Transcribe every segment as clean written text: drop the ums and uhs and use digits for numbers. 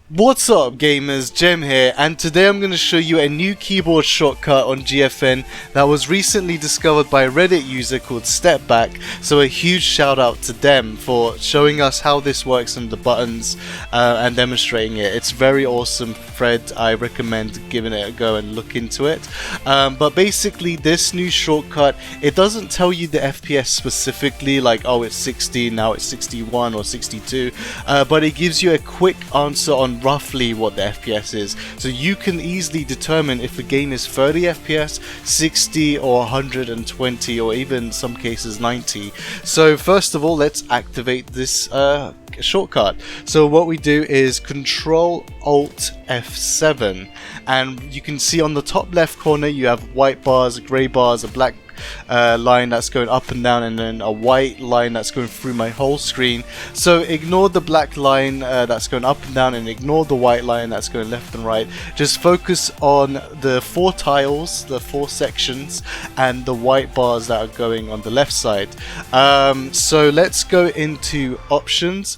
What's up gamers, Jem here, and today I'm going to show you a new keyboard shortcut on GFN that was recently discovered by a Reddit user called Stepback, so a huge shout out to them for showing us how this works on the buttons and demonstrating it. It's very awesome thread. I recommend giving it a go and look into it. But basically this new shortcut, it doesn't tell you the FPS specifically, like oh it's 60, now it's 61 or 62, but it gives you a quick answer on roughly what the FPS is, so you can easily determine if a game is 30 FPS, 60 or 120 or even some cases 90. So first of all, let's activate this shortcut. So what we do is Control Alt F7, and you can see on the top left corner you have white bars, grey bars, a black line that's going up and down, and then a white line that's going through my whole screen. So ignore the black line that's going up and down, and ignore the white line that's going left and right. Just focus on the four tiles, the four sections, and the white bars that are going on the left side. So let's go into options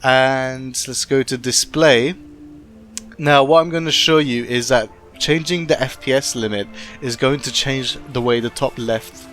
and let's go to display. Now what I'm going to show you is that changing the FPS limit is going to change the way the top left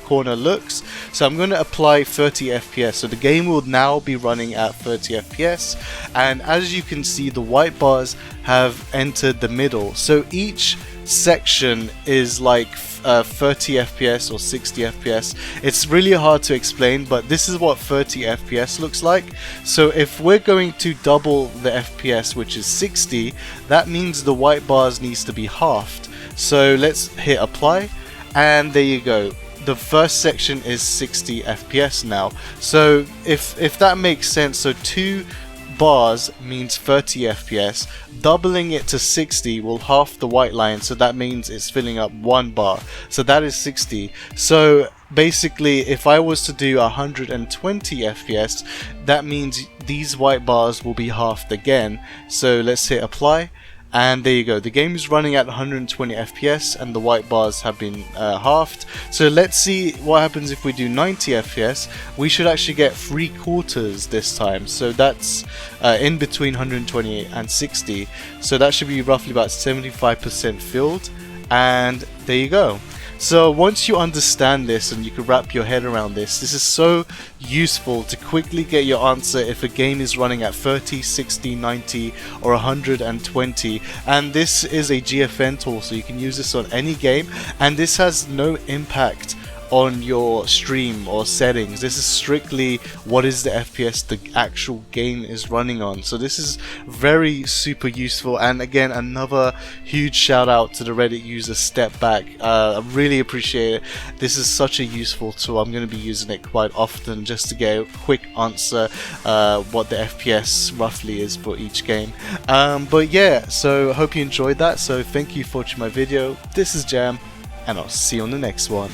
corner looks. So I'm going to apply 30 FPS, so the game will now be running at 30 FPS, and as you can see the white bars have entered the middle, so each section is like 30 FPS or 60 FPS. It's really hard to explain, but this is what 30 FPS looks like. So if we're going to double the FPS, which is 60, that means the white bars needs to be halved. So let's hit apply, and there you go. The first section is 60 FPS now. So if that makes sense, so 2 bars means 30 FPS, doubling it to 60 will half the white line, so that means it's filling up 1 bar, so that is 60. So basically if I was to do 120 FPS, that means these white bars will be halved again. So let's hit apply, and there you go, the game is running at 120 FPS and the white bars have been halved. So let's see what happens if we do 90 FPS. We should actually get 3/4 this time, so that's in between 120 and 60, so that should be roughly about 75% filled, and there you go. So once you understand this and you can wrap your head around this, this is so useful to quickly get your answer if a game is running at 30, 60, 90 or 120. And this is a GFN tool, so you can use this on any game, and this has no impact on your stream or settings. This is strictly what is the FPS the actual game is running on. So this is very super useful, and again another huge shout out to the Reddit user Stepback. I really appreciate it. This is such a useful tool. I'm going to be using it quite often just to get a quick answer what the FPS roughly is for each game. But yeah, so I hope you enjoyed that. So thank you for watching my video. This is Jam, and I'll see you on the next one.